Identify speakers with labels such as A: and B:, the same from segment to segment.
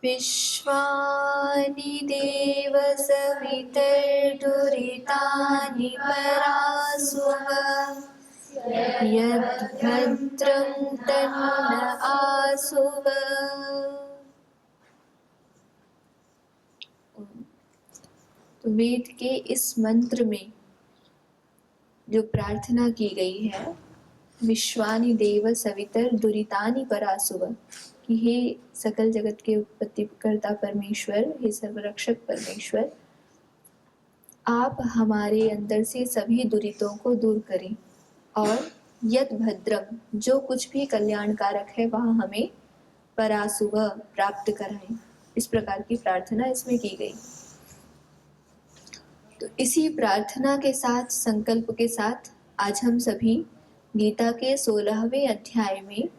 A: विश्वानि देव सवितर्दुरितानि परासुव यद्भद्रं तन्नु न आसुव। तो वेद के इस मंत्र में जो प्रार्थना की गई है, विश्वानि देव सवितर दुरितानि परासुव, कि हे सकल जगत के उत्पत्तिकर्ता परमेश्वर, हे सर्वरक्षक परमेश्वर, आप हमारे अंदर से सभी दुरितों को दूर करें और यद भद्रम, जो कुछ भी कल्याणकारक है वह हमें परासुव प्राप्त कराएं। इस प्रकार की प्रार्थना इसमें की गई। तो इसी प्रार्थना के साथ, संकल्प के साथ आज हम सभी गीता के 16वें अध्याय में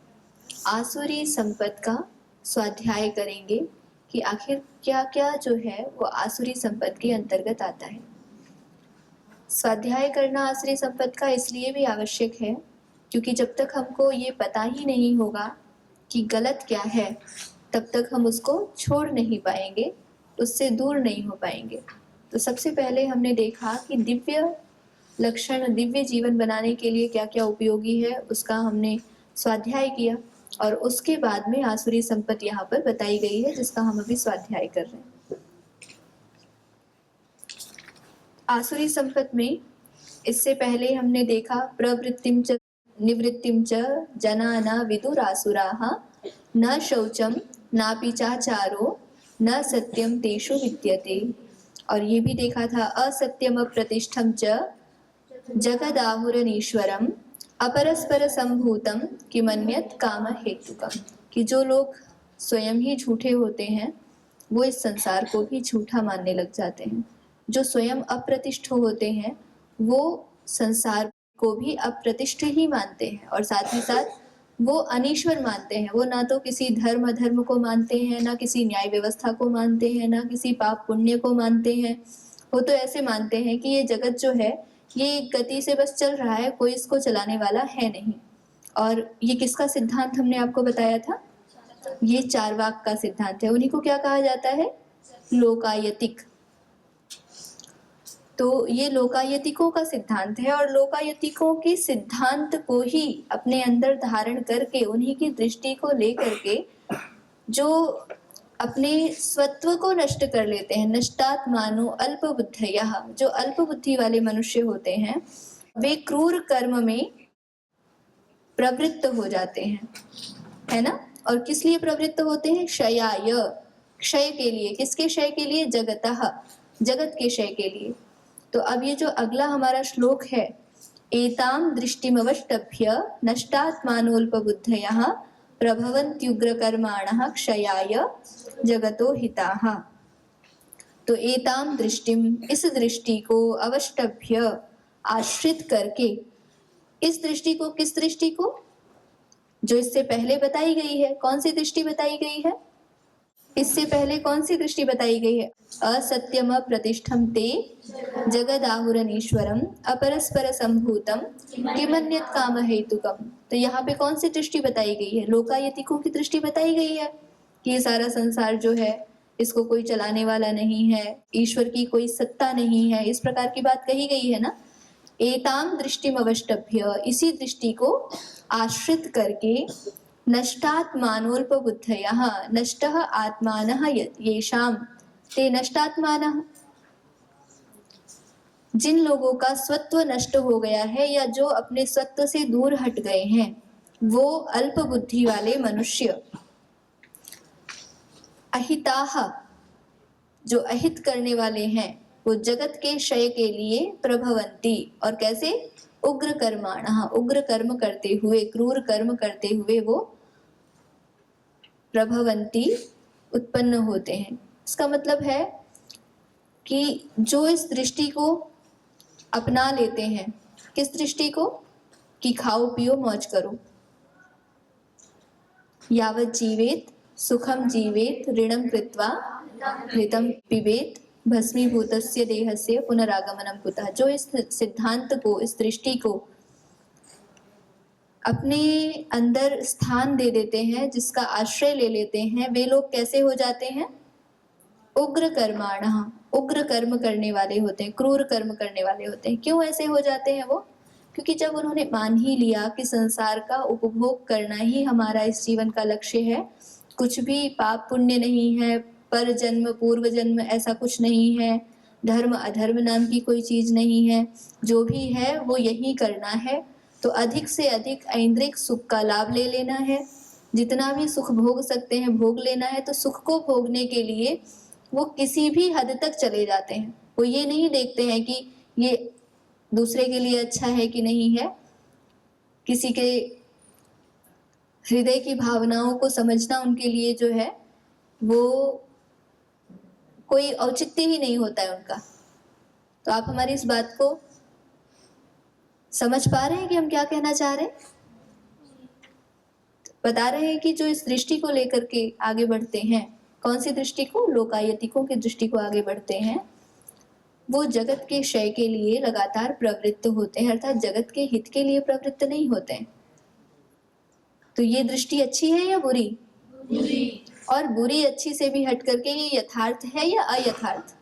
A: आसुरी संपद का स्वाध्याय करेंगे कि आखिर क्या क्या जो है वो आसुरी संपद के अंतर्गत आता है। स्वाध्याय करना आसुरी संपद का इसलिए भी आवश्यक है क्योंकि जब तक हमको ये पता ही नहीं होगा कि गलत क्या है, तब तक हम उसको छोड़ नहीं पाएंगे, उससे दूर नहीं हो पाएंगे। तो सबसे पहले हमने देखा कि दिव्य लक्षण, दिव्य जीवन बनाने के लिए क्या क्या उपयोगी है, उसका हमने स्वाध्याय किया और उसके बाद में आसुरी संपत्ति यहाँ पर बताई गई है जिसका हम अभी स्वाध्याय कर रहे हैं। आसुरी संपत्ति में इससे पहले हमने देखा प्रवृत्तिम च निवृत्तिम च जना न विदुरासुराः न शौचम नापि चाचारो न सत्यम तेषु विद्यते। और ये भी देखा था असत्यम अप्रतिष्ठम च जगदाहुरनीश्वरम अपरस्पर संभूतम किमन्यत काम हेतुकम, कि जो लोग स्वयं ही झूठे होते हैं वो इस संसार को भी झूठा मानने लग जाते हैं। जो स्वयं अप्रतिष्ठ होते हैं वो संसार को भी अप्रतिष्ठ ही मानते हैं और साथ ही साथ वो अनीश्वर मानते हैं। वो ना तो किसी धर्म को मानते हैं, ना किसी न्याय व्यवस्था को मानते हैं, ना किसी पाप पुण्य को मानते हैं। वो तो ऐसे मानते हैं कि ये जगत जो है ये गति से बस चल रहा है, कोई इसको चलाने वाला है नहीं। और ये किसका सिद्धांत हमने आपको बताया था? ये चार्वाक का सिद्धांत है। उन्हीं को क्या कहा जाता है? लोकायतिक। तो ये लोकायतिकों का सिद्धांत है और लोकायतिकों के सिद्धांत को ही अपने अंदर धारण करके, उन्हीं की दृष्टि को लेकर के जो अपने स्वत्व को नष्ट कर लेते हैं, नष्टात्मानो अल्पबुद्धयः, जो अल्पबुद्धि वाले मनुष्य होते हैं वे क्रूर कर्म में प्रवृत्त हो जाते हैं, है ना। और किस लिए प्रवृत्त होते हैं? क्षयाय, क्षय के लिए। किसके क्षय के लिए? जगतः, जगत के क्षय के लिए। तो अब ये जो अगला हमारा श्लोक है, एताम दृष्टिमवष्टभ्य नष्टात्मानोल्पबुद्धयः प्रभवन्त्युग्रकर्माणः क्षयाय जगतो हिताः। तो एताम दृष्टिम, इस दृष्टि को, अवष्टभ्य आश्रित करके, इस दृष्टि को, किस दृष्टि को? जो इससे पहले बताई गई है। कौन सी दृष्टि बताई गई है? इससे पहले कौन सी दृष्टि बताई गई है? असत्यम प्रतिष्ठम ते जगदाहुरनीश्वरम अपरस्पर संभूतम किमन्यत काम हेतुकम। तो यहाँ पे कौन सी दृष्टि बताई गई है? लोकायतिकों की दृष्टि बताई गई है कि ये सारा संसार जो है इसको कोई चलाने वाला नहीं है, ईश्वर की कोई सत्ता नहीं है, इस प्रकार की बात कही गई है ना। एताम दृष्टिम अवष्टभ्य, इसी दृष्टि को आश्रित करके नष्टात्मानोल्पबुद्धयः, नष्टः आत्मानः येषाम ते नष्टात्मानः, जिन लोगों का स्वत्व नष्ट हो गया है या जो अपने स्वत्व से दूर हट गए हैं वो अल्प बुद्धि वाले मनुष्य। अहिताः, जो अहित करने वाले हैं वो जगत के क्षय के लिए प्रभवन्ति, और कैसे? उग्र कर्माणः, उग्र कर्म करते हुए, क्रूर कर्म करते हुए वो प्रभवन्ति, उत्पन्न होते हैं। इसका मतलब है कि जो इस दृष्टि को अपना लेते हैं, किस दृष्टि को? कि खाओ पियो मौज करो, यावत् जीवेत सुखम जीवेत ऋणम कृत्वा घृतम पिबेत भस्मीभूतस्य देहस्य पुनरागमनम कुतः। जो इस सिद्धांत को, इस दृष्टि को अपने अंदर स्थान दे देते हैं, जिसका आश्रय ले लेते हैं, वे लोग कैसे हो जाते हैं? उग्र कर्माणः, उग्र कर्म करने वाले होते हैं, क्रूर कर्म करने वाले होते हैं। क्यों ऐसे हो जाते हैं वो? क्योंकि जब उन्होंने मान ही लिया कि संसार का उपभोग करना ही हमारा इस जीवन का लक्ष्य है, कुछ भी पाप पुण्य नहीं है, पर जन्म पूर्व जन्म ऐसा कुछ नहीं है, धर्म अधर्म नाम की कोई चीज नहीं है, जो भी है वो यही करना है, तो अधिक से अधिक ऐन्द्रिक सुख का लाभ ले लेना है, जितना भी सुख भोग सकते हैं भोग लेना है। तो सुख को भोगने के लिए वो किसी भी हद तक चले जाते हैं। वो ये नहीं देखते हैं कि ये दूसरे के लिए अच्छा है कि नहीं है, किसी के हृदय की भावनाओं को समझना उनके लिए जो है वो कोई औचित्य ही नहीं होता है उनका। तो आप हमारी इस बात को समझ पा रहे हैं कि हम क्या कहना चाह रहे हैं? बता रहे हैं कि जो इस दृष्टि को लेकर के आगे बढ़ते हैं, कौन सी दृष्टि को? लोकायतिकों की दृष्टि को आगे बढ़ते हैं, वो जगत के क्षय के लिए लगातार प्रवृत्त होते हैं, अर्थात जगत के हित के लिए प्रवृत्त नहीं होते हैं। तो ये दृष्टि अच्छी है या बुरी? बुरी। और बुरी अच्छी से भी हट करके ये यथार्थ है या अयथार्थ?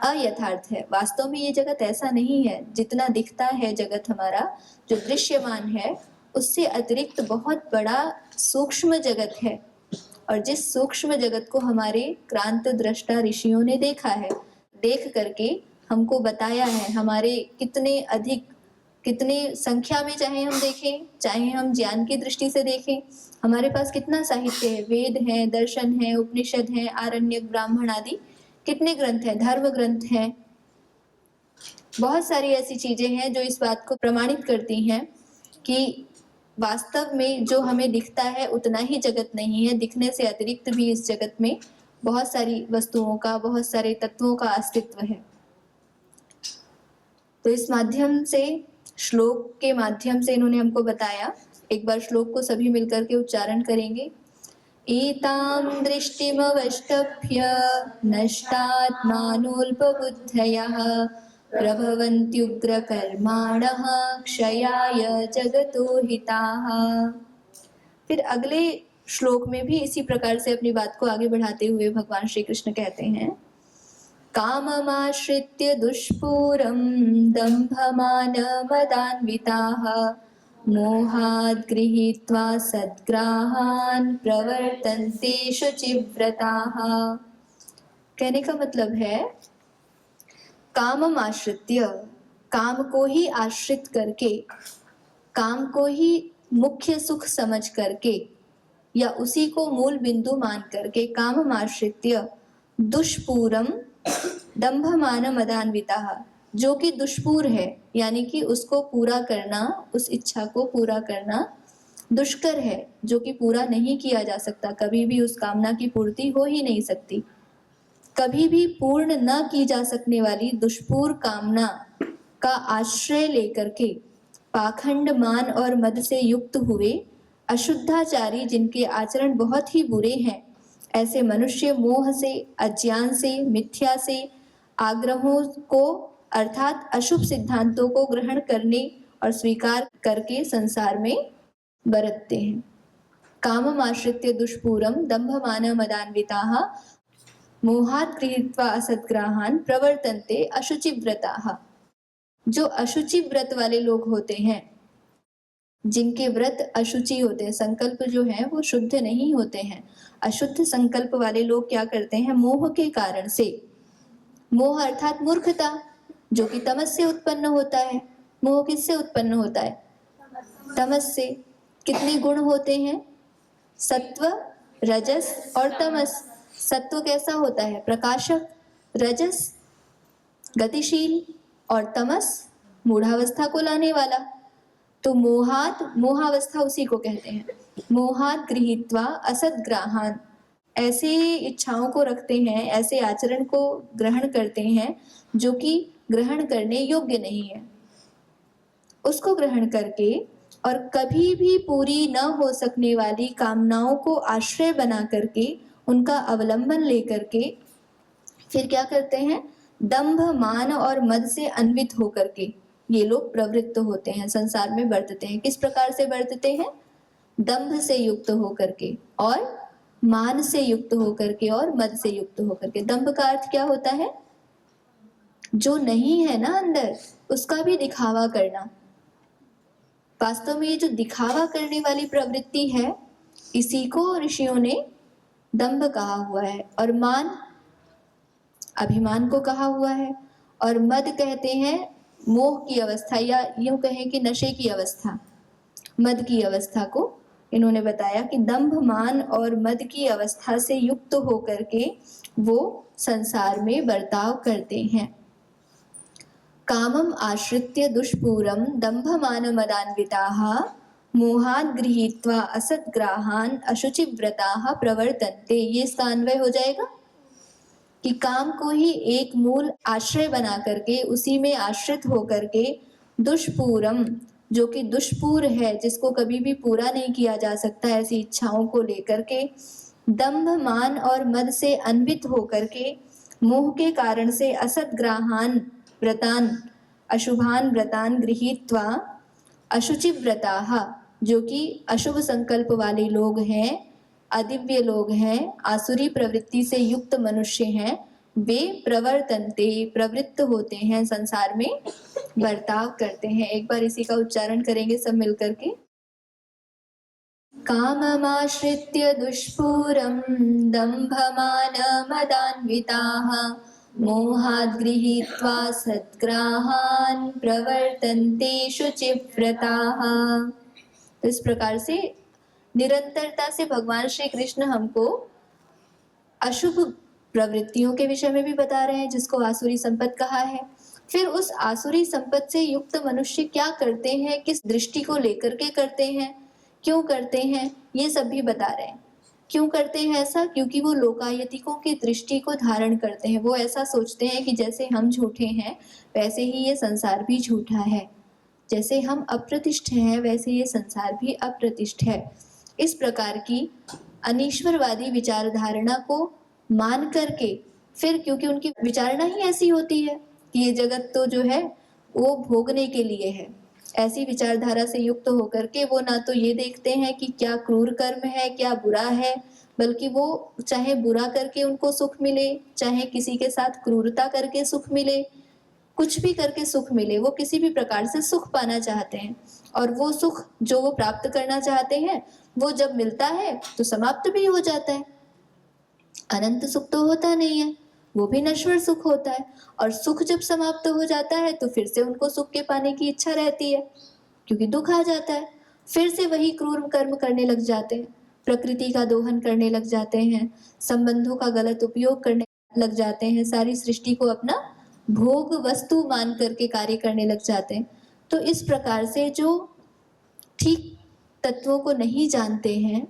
A: अयथार्थ है। वास्तव में ये जगत ऐसा नहीं है। जितना दिखता है जगत हमारा, जो दृश्यमान है, उससे अतिरिक्त बहुत बड़ा सूक्ष्म जगत है। और जिस सूक्ष्म जगत को हमारे क्रांत दृष्टा ऋषियों ने देखा है, देख करके हमको बताया है, हमारे कितने अधिक, कितने संख्या में चाहे हम देखें, चाहे हम ज्ञान की दृष्टि से देखें, हमारे पास कितना साहित्य है, वेद है, दर्शन है, उपनिषद है, आरण्यक, ब्राह्मण आदि कितने ग्रंथ हैं, धर्म ग्रंथ हैं, बहुत सारी ऐसी चीजें हैं जो इस बात को प्रमाणित करती हैं कि वास्तव में जो हमें दिखता है उतना ही जगत नहीं है, दिखने से अतिरिक्त भी इस जगत में बहुत सारी वस्तुओं का, बहुत सारे तत्वों का अस्तित्व है। तो इस माध्यम से, श्लोक के माध्यम से इन्होंने हमको बताया। एक बार श्लोक को सभी मिलकर के उच्चारण करेंगे। एतां दृष्टिमवष्टभ्य नष्टात्मानोऽल्पबुद्धयः प्रभवन्त्युग्रकर्माणः क्षयाय जगतो हिताः। फिर अगले श्लोक में भी इसी प्रकार से अपनी बात को आगे बढ़ाते हुए भगवान श्री कृष्ण कहते हैं, काममाश्रित्य दुष्पूरं दम्भमानमदान्विताः मोहाद् गृहीत्वा सद्ग्राहान् प्रवर्तन्ते शुचिव्रताः। कहने का मतलब है, कामम आश्रित्य, काम को ही आश्रित करके, काम को ही मुख्य सुख समझ करके या उसी को मूल बिंदु मान करके, कामम आश्रित्य दुष्पूरम दंभमान मदान्विता, जो कि दुष्पूर है, यानी कि उसको पूरा करना, उस इच्छा को पूरा करना दुष्कर है, जो कि पूरा नहीं किया जा सकता, कभी भी उस कामना की पूर्ति हो ही नहीं सकती। कभी भी पूर्ण न की जा सकने वाली दुष्पूर कामना का आश्रय लेकर के पाखंड, मान और मद से युक्त हुए अशुद्धाचारी, जिनके आचरण बहुत ही बुरे हैं, ऐसे मनुष्य मोह से, अज्ञान से, मिथ्या से, आग्रहों को अर्थात अशुभ सिद्धांतों को ग्रहण करने और स्वीकार करके संसार में बरतते हैं। कामम आश्रित्य दुष्पूरम दंभमान मदान्विताः मोहात् गृहीत्वा असद्ग्राहान् प्रवर्तन्ते अशुचिव्रताः। जो अशुचि व्रत वाले लोग होते हैं, जिनके व्रत अशुचि होते हैं, संकल्प जो है वो शुद्ध नहीं होते हैं, अशुद्ध संकल्प वाले लोग क्या करते हैं, मोह के कारण से, मोह अर्थात मूर्खता, जो कि तमस से उत्पन्न होता है। मोह किससे उत्पन्न होता है? तमस से। कितने गुण होते हैं? सत्व, रजस और तमस। सत्व कैसा होता है? प्रकाशक, रजस गतिशील और तमस मूढ़ावस्था को लाने वाला। तो मोहात, मोहावस्था उसी को कहते हैं। मोहात गृहीत्वा असद्ग्राहान्, ऐसे इच्छाओं को रखते हैं, ऐसे आचरण को ग्रहण करते हैं जो कि ग्रहण करने योग्य नहीं है, उसको ग्रहण करके और कभी भी पूरी न हो सकने वाली कामनाओं को आश्रय बना करके, उनका अवलंबन लेकर के फिर क्या करते हैं, दंभ, मान और मद से अन्वित होकर के, ये लोग प्रवृत्त होते हैं, संसार में बरतते हैं। किस प्रकार से बरतते हैं? दंभ से युक्त होकर के और मान से युक्त होकर के और मद से युक्त होकर के। दंभ का अर्थ क्या होता है? जो नहीं है ना अंदर, उसका भी दिखावा करना। वास्तव में ये जो दिखावा करने वाली प्रवृत्ति है, इसी को ऋषियों ने दंभ कहा हुआ है। और मान अभिमान को कहा हुआ है। और मद कहते हैं मोह की अवस्था, या यूं कहें कि नशे की अवस्था। मद की अवस्था को इन्होंने बताया कि दंभ, मान और मद की अवस्था से युक्त होकर के वो संसार में बर्ताव करते हैं। कामम आश्रित्य दुष्पूरम दंभ मान मदान्विताः मोहाद गृहीत्वा असद्ग्राहान अशुचिव्रताः प्रवर्तन्ते। ये इसका अन्वय हो जाएगा कि काम को ही एक मूल आश्रय बना करके, उसी में आश्रित होकर के दुष्पूरम, जो कि दुष्पूर है, जिसको कभी भी पूरा नहीं किया जा सकता, ऐसी इच्छाओं को लेकर के दंभ, मान और मद से अन्वित होकर के मोह के कारण से असद्ग्राहान व्रतान अशुभान व्रतान गृहीत्वा अशुचिव्रताः, जो कि अशुभ संकल्प वाले लोग हैं, अदिव्य लोग हैं, आसुरी प्रवृत्ति से युक्त मनुष्य हैं, वे प्रवर्तन्ते, प्रवृत्त होते हैं, संसार में बर्ताव करते हैं। एक बार इसी का उच्चारण करेंगे सब मिलकर के। काममाश्रित्य दुष्पूरं दम्भमानमदान्विताः मोहाद् गृहीत्वा सद्ग्राहान् प्रवर्तन्ते शुचिव्रताः। तो इस प्रकार से निरंतरता से भगवान श्री कृष्ण हमको अशुभ प्रवृत्तियों के विषय में भी बता रहे हैं, जिसको आसुरी संपत्ति कहा है। फिर उस आसुरी संपत्ति से युक्त मनुष्य क्या करते हैं, किस दृष्टि को लेकर के करते हैं, क्यों करते हैं, ये सब भी बता रहे हैं। क्यों करते हैं ऐसा? क्योंकि वो लोकायतिकों की दृष्टि को धारण करते हैं। वो ऐसा सोचते हैं कि जैसे हम झूठे हैं, वैसे ही ये संसार भी झूठा है। जैसे हम अप्रतिष्ठ हैं, वैसे ये संसार भी अप्रतिष्ठ है। इस प्रकार की अनीश्वरवादी विचारधारणा को मान करके, फिर क्योंकि उनकी विचारणा ही ऐसी होती है कि ये जगत तो जो है वो भोगने के लिए है, ऐसी विचारधारा से युक्त होकर के वो ना तो ये देखते हैं कि क्या क्रूर कर्म है, क्या बुरा है, बल्कि वो चाहे बुरा करके उनको सुख मिले, चाहे किसी के साथ क्रूरता करके सुख मिले, कुछ भी करके सुख मिले, वो किसी भी प्रकार से सुख पाना चाहते हैं। और वो सुख जो वो प्राप्त करना चाहते हैं, वो जब मिलता है तो समाप्त भी हो जाता है। अनंत सुख तो होता नहीं है, वो भी नश्वर सुख होता है। और सुख जब समाप्त हो जाता है तो फिर से उनको सुख के पाने की इच्छा रहती है, क्योंकि दुख आ जाता है। फिर से वही क्रूर कर्म करने लग जाते हैं, प्रकृति का दोहन करने लग जाते हैं, संबंधों का गलत उपयोग करने लग जाते हैं, सारी सृष्टि को अपना भोग वस्तु मान करके कार्य करने लग जाते हैं। तो इस प्रकार से जो ठीक तत्वों को नहीं जानते हैं,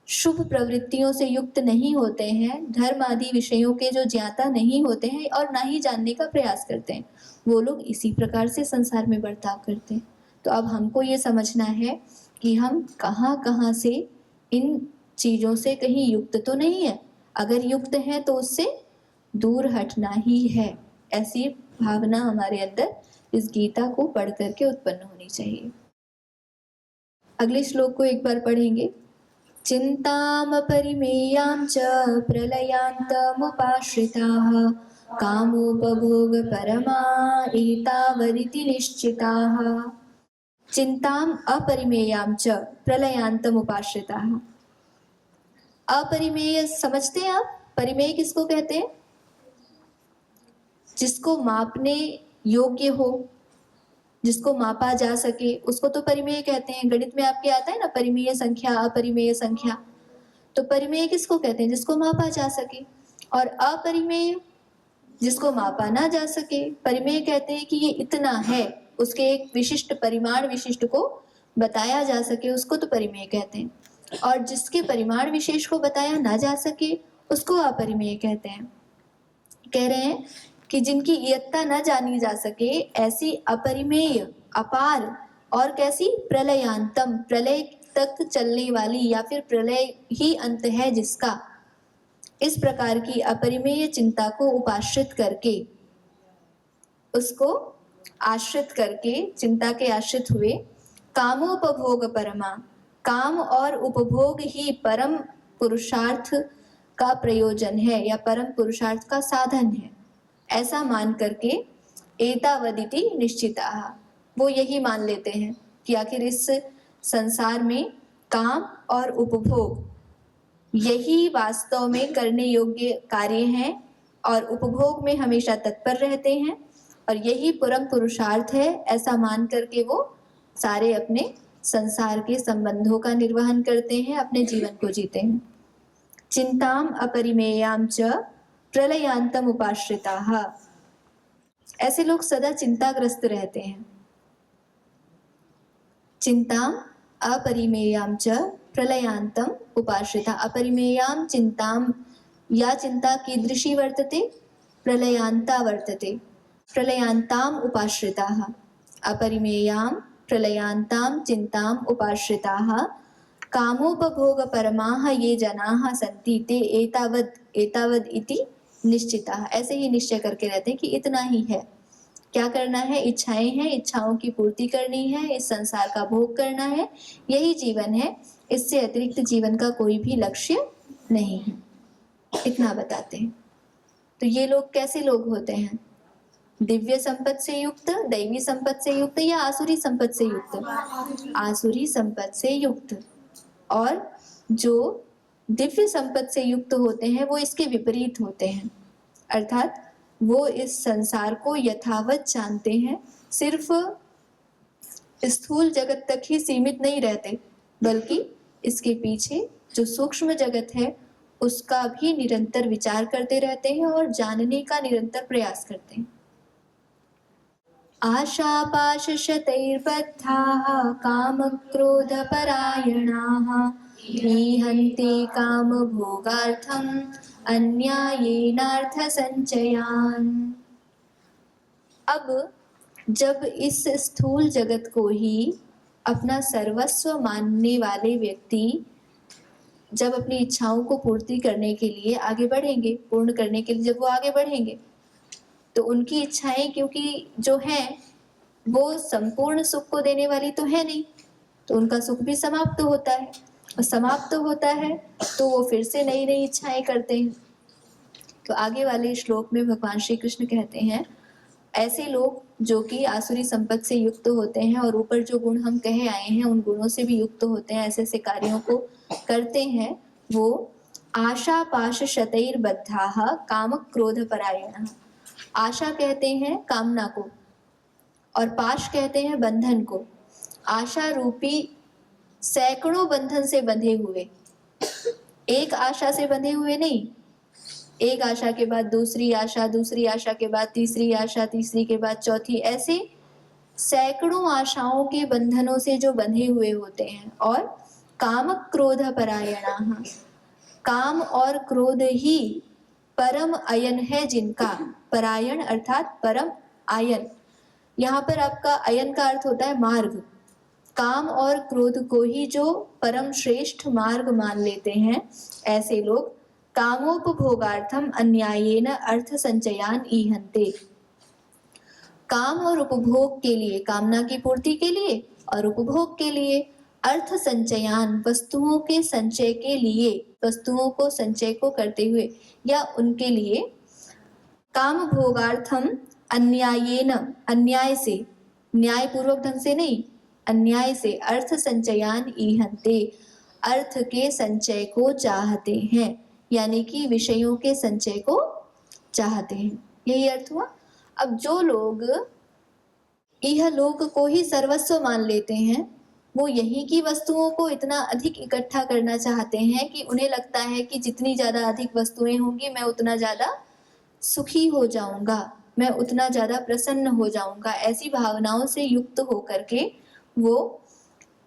A: शुभ प्रवृत्तियों से युक्त नहीं होते हैं, धर्म आदि विषयों के जो ज्ञाता नहीं होते हैं और ना ही जानने का प्रयास करते हैं, वो लोग इसी प्रकार से संसार में बर्ताव करते हैं। तो अब हमको ये समझना है कि हम कहाँ कहाँ से इन चीज़ों से कहीं युक्त तो नहीं है। अगर युक्त हैं तो उससे दूर हटना ही है। ऐसी भावना हमारे अंदर इस गीता को पढ़ करके उत्पन्न होनी चाहिए। अगले श्लोक को एक बार पढ़ेंगे। चिंतामपरिमेयां च प्रलयान्तमुपाश्रिताः कामोपभोगपरमा एतावदिति निश्चिताः। चिंताम अपरिमेयां च प्रलयान्तमुपाश्रिताः। अपरिमेय समझते हैं आप? परिमेय किसको कहते हैं? जिसको मापने योग्य हो, जिसको मापा जा सके, उसको तो परिमेय कहते हैं। गणित में आपके आता है ना परिमेय संख्या, अपरिमेय संख्या। तो परिमेय किसको कहते हैं? जिसको मापा जा सके। और अपरिमेय जिसको मापा ना जा सके। परिमेय कहते हैं कि ये इतना है, उसके एक विशिष्ट परिमाण विशिष्ट को बताया जा सके, उसको तो परिमेय कहते हैं। और जिसके परिमाण विशेष को बताया ना जा सके, उसको अपरिमेय कहते हैं। कह रहे हैं कि जिनकी इयत्ता न जानी जा सके, ऐसी अपरिमेय, अपार और कैसी प्रलयांतम, प्रलय तक चलने वाली, या फिर प्रलय ही अंत है जिसका, इस प्रकार की अपरिमेय चिंता को उपाश्रित करके उसको आश्रित करके, चिंता के आश्रित हुए, कामोपभोग परमा, काम और उपभोग ही परम पुरुषार्थ का प्रयोजन है या परम पुरुषार्थ का साधन है, ऐसा मान करके एतावदिति निश्चिताः, वो यही मान लेते हैं कि आखिर इस संसार में काम और उपभोग यही वास्तव में करने योग्य कार्य हैं और उपभोग में हमेशा तत्पर रहते हैं और यही परम पुरुषार्थ है, ऐसा मान करके वो सारे अपने संसार के संबंधों का निर्वहन करते हैं, अपने जीवन को जीते हैं। चिंताम अपरिमेयाम च प्रलयांतम उपाश्रिताः, ऐसे लोग सदा चिंताग्रस्त रहते हैं। चिंताम अपरिमेयाम च प्रलयांतम उपाश्रिता, अपरिमेयाम चिंताम, या चिंता कीदृशी वर्तते, प्रलयांता वर्तते, प्रलयांताम उपाश्रिताः, अपरिमेयाम प्रलयांताम चिंताम उपाश्रिताः, कामोपभोग परमाः ये जनाः सन्ति ते एतावद इति निश्चिताः, ऐसे ही निश्चय करके रहते हैं कि इतना ही है, क्या करना है, इच्छाएं हैं, इच्छाओं की पूर्ति करनी है, इस संसार का भोग करना है, यही जीवन है, इससे अतिरिक्त जीवन का कोई भी लक्ष्य नहीं है, इतना बताते हैं। तो ये लोग कैसे लोग होते हैं, दिव्य संपत्ति से युक्त, दैवी संपत्ति से युक्त या आसुरी संपत्ति से युक्त, आसुरी संपत्ति से युक्त। और जो दिव्य संपत्ति से युक्त होते हैं वो इसके विपरीत होते हैं, अर्थात वो इस संसार को यथावत जानते हैं, सिर्फ स्थूल जगत तक ही सीमित नहीं रहते, बल्कि इसके पीछे जो सूक्ष्म जगत है उसका भी निरंतर विचार करते रहते हैं और जानने का निरंतर प्रयास करते हैं। आशापाशशतैर्बद्धाः कामक्रोधपरायणाः ईहन्ते कामभोगार्थम् अन्यायेनार्थसञ्चयान्। अब जब इस स्थूल जगत को ही अपना सर्वस्व मानने वाले व्यक्ति जब अपनी इच्छाओं को पूर्ति करने के लिए आगे बढ़ेंगे, पूर्ण करने के लिए जब वो आगे बढ़ेंगे, तो उनकी इच्छाएं क्योंकि जो हैं वो संपूर्ण सुख को देने वाली तो है नहीं, तो उनका सुख भी समाप्त होता है, और समाप्त होता है तो वो फिर से नई नई इच्छाएं करते हैं। तो आगे वाले श्लोक में भगवान श्री कृष्ण कहते हैं, ऐसे लोग जो कि आसुरी संपत्ति से युक्त होते हैं और ऊपर जो गुण हम कहे आए हैं उन गुणों से भी युक्त होते हैं, ऐसे ऐसे कार्यों को करते हैं, वो आशा पाश शतैर्बद्धाः काम क्रोध परायणाः। आशा कहते हैं कामना को और पाश कहते हैं बंधन को। आशा रूपी सैकड़ों बंधन से बंधे हुए, एक आशा से बंधे हुए नहीं, एक आशा के बाद दूसरी आशा, दूसरी आशा के बाद तीसरी आशा, तीसरी के बाद चौथी, ऐसे सैकड़ों आशाओं के बंधनों से जो बंधे हुए होते हैं। और काम क्रोध परायणाः, काम और क्रोध ही परम अयन है जिनका, परायण अर्थात परम आयन, यहाँ पर आपका अयन का अर्थ होता है मार्ग। काम और क्रोध को ही जो परम श्रेष्ठ मार्ग मान लेते हैं, ऐसे लोग कामोपभोगार्थम अन्यायेन अर्थ संचयान ईहन्ते, काम और उपभोग के लिए, कामना की पूर्ति के लिए और उपभोग के लिए, अर्थ संचयान वस्तुओं के संचय के लिए, वस्तुओं को संचय को करते हुए या उनके लिए, काम भोगार्थम अन्यायेन, अन्याय से, न्याय पूर्वक ढंग से नहीं, अन्याय से अर्थ संचयान ईहन्ते, अर्थ के संचय को चाहते हैं, यानी कि विषयों के संचय को चाहते हैं, यही अर्थ हुआ। अब जो लोग यह लोक को ही सर्वस्व मान लेते हैं, वो यहीं की वस्तुओं को इतना अधिक इकट्ठा करना चाहते हैं कि उन्हें लगता है कि जितनी ज़्यादा अधिक वस्तुएं होंगी मैं उतना ज़्यादा सुखी हो जाऊंगा, मैं उतना ज़्यादा प्रसन्न हो जाऊंगा। ऐसी भावनाओं से युक्त होकर के वो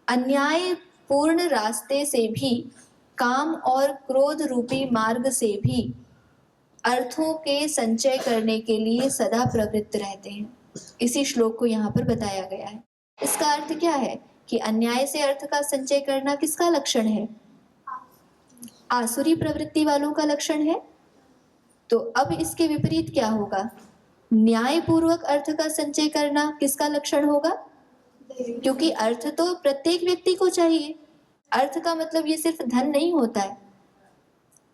A: अन्याय पूर्ण रास्ते से भी, काम और क्रोध रूपी मार्ग से भी अर्थों के संचय करने के लिए सदा प्रवृत्त रहते हैं। इसी श्लोक को यहाँ पर बताया गया है। इसका अर्थ क्या है कि अन्याय से अर्थ का संचय करना किसका लक्षण है? आसुरी प्रवृत्ति वालों का लक्षण है। तो अब इसके विपरीत क्या होगा? न्यायपूर्वक अर्थ का संचय करना किसका लक्षण होगा? क्योंकि अर्थ तो प्रत्येक व्यक्ति को चाहिए। अर्थ का मतलब ये सिर्फ धन नहीं होता है।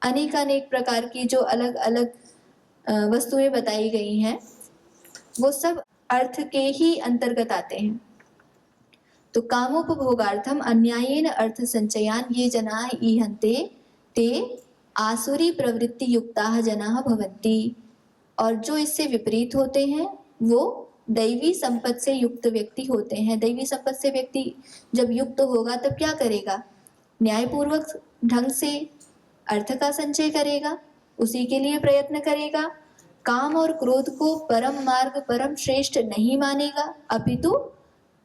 A: अनेक प्रकार की जो अलग अलग वस्तुएं बताई गई हैं वो सब अर्थ के ही अंतर्गत आते हैं। तो कामोपभोगार्थम अन्यायेन अर्थ संचयान ये जना ईहन्ते ते आसुरी प्रवृत्ति युक्ताः जनाः भवन्ति। और जो इससे विपरीत होते हैं वो दैवी संपत्ति से युक्त व्यक्ति होते हैं। दैवी संपत्ति से व्यक्ति जब युक्त होगा तब क्या करेगा? न्यायपूर्वक ढंग से अर्थ का संचय करेगा, उसी के लिए प्रयत्न करेगा। काम और क्रोध को परम मार्ग, परम श्रेष्ठ नहीं मानेगा, अपितु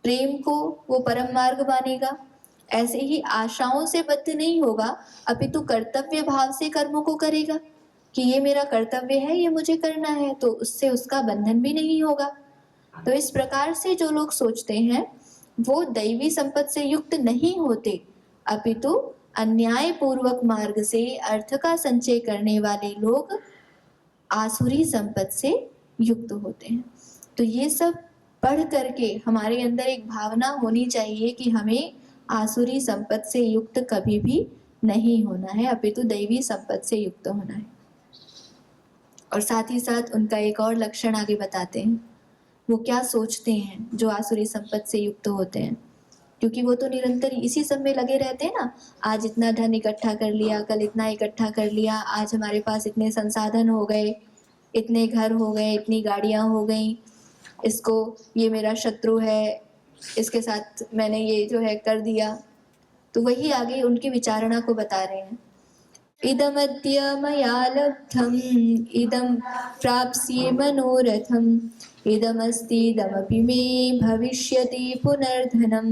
A: प्रेम को वो परम मार्ग मानेगा। ऐसे ही आशाओं से बद्ध नहीं होगा, अपितु कर्तव्य भाव से कर्मों को करेगा कि ये मेरा कर्तव्य है, ये मुझे करना है, तो उससे उसका बंधन भी नहीं होगा। तो इस प्रकार से जो लोग सोचते हैं वो दैवी संपत्ति से युक्त नहीं होते, अपितु अन्याय पूर्वक मार्ग से अर्थ का संचय करने वाले लोग आसुरी संपत्ति से युक्त होते हैं। तो ये सब पढ़ करके हमारे अंदर एक भावना होनी चाहिए कि हमें आसुरी संपत्ति से युक्त कभी भी नहीं होना है, अपितु दैवी संपत्ति से युक्त होना है। और साथ ही साथ उनका एक और लक्षण आगे बताते हैं, वो क्या सोचते हैं जो आसुरी संपत्ति से युक्त होते हैं। क्योंकि वो तो निरंतर इसी सब में लगे रहते हैं ना, आज इतना धन इकट्ठा कर लिया, कल इतना इकट्ठा कर लिया, आज हमारे पास इतने संसाधन हो गए, इतने घर हो गए, इतनी गाड़ियाँ हो गई, इसको, ये मेरा शत्रु है, इसके साथ मैंने ये जो है कर दिया। तो वही आगे उनकी विचारणा को बता रहे हैं। इदमद्य मया लब्धम इदम प्राप्स्ये मनोरथम इदमस्ति इदमपि मे भविष्यति पुनर्धनम।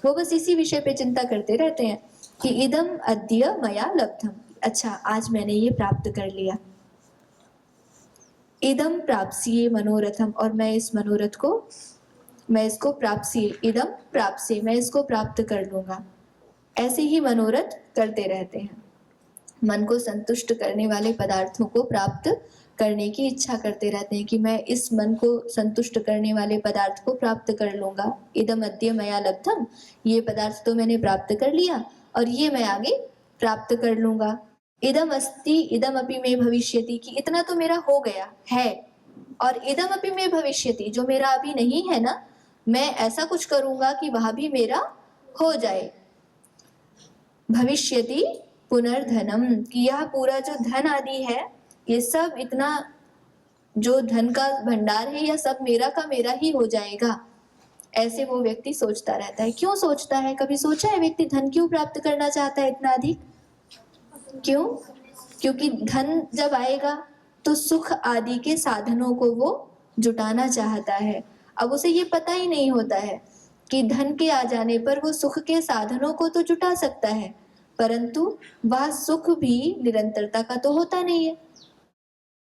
A: वो बस इसी विषय पे चिंता करते रहते हैं कि इदम अद्य मया लब्धम, अच्छा आज मैंने ये प्राप्त कर लिया। इदम प्राप्स्ये मनोरथम, और मैं इस मनोरथ को, मैं इसको प्राप्स्ये, इदम प्राप्स्ये, मैं इसको प्राप्त कर लूंगा। ऐसे ही मनोरथ करते रहते हैं, मन को संतुष्ट करने वाले पदार्थों को प्राप्त करने की इच्छा करते रहते हैं कि मैं इस मन को संतुष्ट करने वाले पदार्थ को प्राप्त कर लूंगा। इदम अद्य मया लब्धम, ये पदार्थ तो मैंने प्राप्त कर लिया और ये मैं आगे प्राप्त कर लूंगा। इदम अस्ति इदम अपि मे भविष्यति, कि इतना तो मेरा हो गया है, और इदम अपि मे भविष्यति, जो मेरा अभी नहीं है ना, मैं ऐसा कुछ करूंगा कि वह भी मेरा हो जाए। भविष्यति पुनर्धनम, कि यह पूरा जो धन आदि है, ये सब इतना जो धन का भंडार है, यह सब मेरा का मेरा ही हो जाएगा। ऐसे वो व्यक्ति सोचता रहता है। क्यों सोचता है? कभी सोचा है व्यक्ति धन क्यों प्राप्त करना चाहता है इतना अधिक? क्यों? क्योंकि धन जब आएगा तो सुख आदि के साधनों को वो जुटाना चाहता है। अब उसे ये पता ही नहीं होता है कि धन के आ जाने पर वो सुख के साधनों को तो जुटा सकता है, परंतु वह सुख भी निरंतरता का तो होता नहीं है।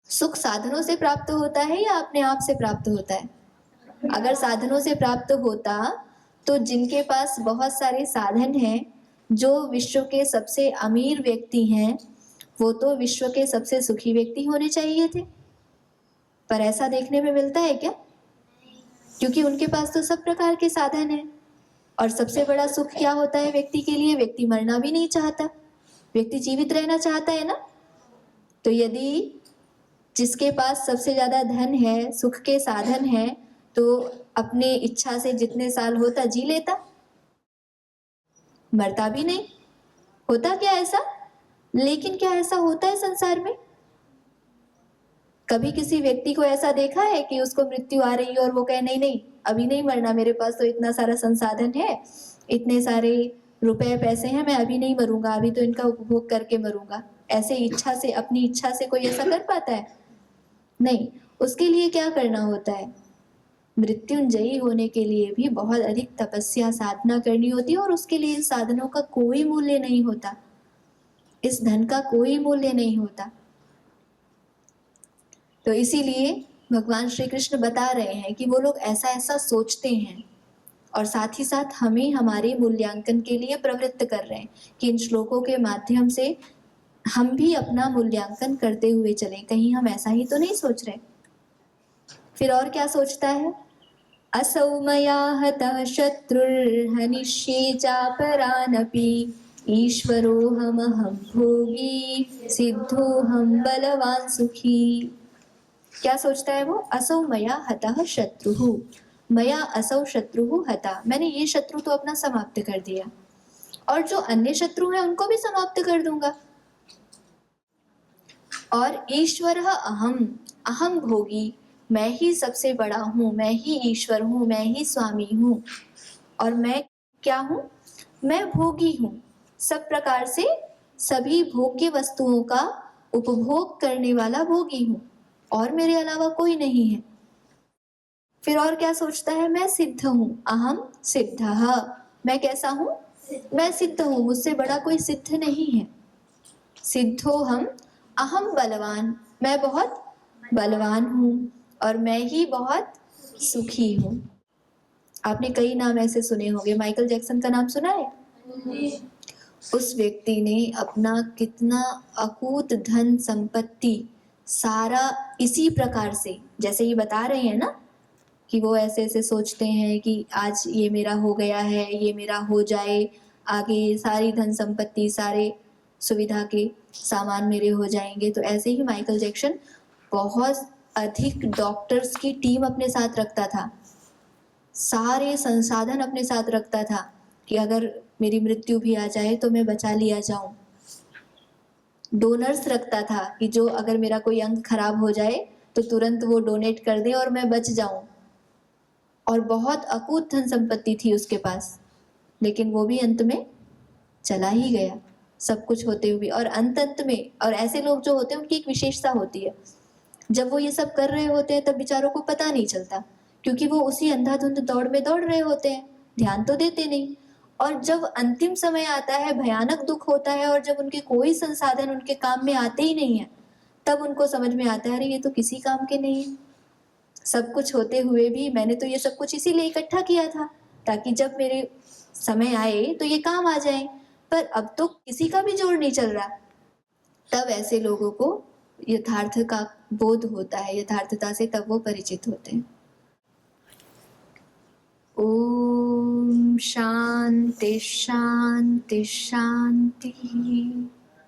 A: सुख साधनों से प्राप्त होता है या अपने आप से प्राप्त होता है? अगर साधनों से प्राप्त होता तो जिनके पास बहुत सारे साधन हैं, जो विश्व के सबसे अमीर व्यक्ति हैं, वो तो विश्व के सबसे सुखी व्यक्ति होने चाहिए थे। पर ऐसा देखने में मिलता है क्या? क्योंकि उनके पास तो सब प्रकार के साधन हैं। और सबसे बड़ा सुख क्या होता है व्यक्ति के लिए? व्यक्ति मरना भी नहीं चाहता, व्यक्ति जीवित रहना चाहता है ना। तो यदि जिसके पास सबसे ज्यादा धन है, सुख के साधन है, तो अपने इच्छा से जितने साल होता जी लेता, मरता भी नहीं। होता क्या ऐसा? लेकिन क्या ऐसा होता है संसार में? कभी किसी व्यक्ति को ऐसा देखा है कि उसको मृत्यु आ रही है और वो कहे नहीं नहीं अभी नहीं मरना, मेरे पास तो इतना सारा संसाधन है, इतने सारे रुपए पैसे हैं, मैं अभी नहीं मरूंगा, अभी तो इनका उपभोग करके मरूंगा। ऐसे इच्छा से, अपनी इच्छा से कोई ऐसा कर पाता है? नहीं। उसके लिए क्या करना होता है? मृत्युंजयी होने के लिए भी बहुत अधिक तपस्या साधना करनी होती है, और उसके लिए इन साधनों का कोई मूल्य नहीं होता, इस धन का कोई मूल्य नहीं होता। तो इसीलिए भगवान श्री कृष्ण बता रहे हैं कि वो लोग ऐसा ऐसा सोचते हैं, और साथ ही साथ हमें हमारे मूल्यांकन के लिए प्रवृत्त कर रहे हैं कि इन श्लोकों के माध्यम से हम भी अपना मूल्यांकन करते हुए चलें। कहीं हम ऐसा ही तो नहीं सोच रहे। फिर और क्या सोचता है? असौ मया हतः शत्रुर्हनिष्ये चापरानपि ईश्वरोऽहमहं भोगी सिद्धोऽहं बलवान सुखी। क्या सोचता है वो? असौ मया हतः शत्रुः, मया असौ शत्रुः हता, मैंने ये शत्रु तो अपना समाप्त कर दिया और जो अन्य शत्रु हैं उनको भी समाप्त कर दूंगा। और ईश्वर अहम, अहम भोगी, मैं ही सबसे बड़ा हूँ, मैं ही ईश्वर हूँ, मैं ही स्वामी हूँ। और मैं क्या हूँ? मैं भोगी हूँ, सब प्रकार से सभी भोग्य वस्तुओं का उपभोग करने वाला भोगी हूँ और मेरे अलावा कोई नहीं है। फिर और क्या सोचता है? मैं सिद्ध हूँ, अहम सिद्धः, मैं कैसा हूँ? मैं सिद्ध हूँ, मुझसे बड़ा कोई सिद्ध नहीं है। सिद्धोहम अहम बलवान, मैं बहुत बलवान हूँ और मैं ही बहुत सुखी हूँ। आपने कई नाम ऐसे सुने होंगे, माइकल जैक्सन का नाम सुना है? उस व्यक्ति ने अपना कितना अकूत धन संपत्ति सारा इसी प्रकार से, जैसे ये बता रहे हैं ना कि वो ऐसे ऐसे सोचते हैं कि आज ये मेरा हो गया है, ये मेरा हो जाए, आगे सारी धन संपत्ति, सारे सुविधा के सामान मेरे हो जाएंगे। तो ऐसे ही माइकल जैक्सन बहुत अधिक डॉक्टर्स की टीम अपने साथ रखता था, सारे संसाधन अपने साथ रखता था कि अगर मेरी मृत्यु भी आ जाए तो मैं बचा लिया जाऊं। डोनर्स रखता था कि जो अगर मेरा कोई अंग खराब हो जाए तो तुरंत वो डोनेट कर दे और मैं बच जाऊं। और बहुत अकूत धन संपत्ति थी उसके पास, लेकिन वो भी अंत में चला ही गया, सब कुछ होते हुए। और अंत में, और ऐसे लोग जो होते हैं उनकी एक विशेषता होती है, जब वो ये सब कर रहे होते हैं तब बेचारों को पता नहीं चलता, क्योंकि वो उसी अंधाधुंध दौड़ में दौड़ रहे होते हैं, ध्यान तो देते नहीं। और जब अंतिम समय आता है, भयानक दुख होता है, और जब उनके कोई संसाधन उनके काम में आते ही नहीं है, तब उनको समझ में आता है अरे ये तो किसी काम के नहीं है। सब कुछ होते हुए भी मैंने तो ये सब कुछ इसीलिए इकट्ठा किया था ताकि जब मेरे समय आए तो ये काम आ जाए, पर अब तो किसी का भी जोर नहीं चल रहा। तब ऐसे लोगों को यथार्थ का बोध होता है, यथार्थता से तब वो परिचित होते हैं। ओम शांति शांति शांति।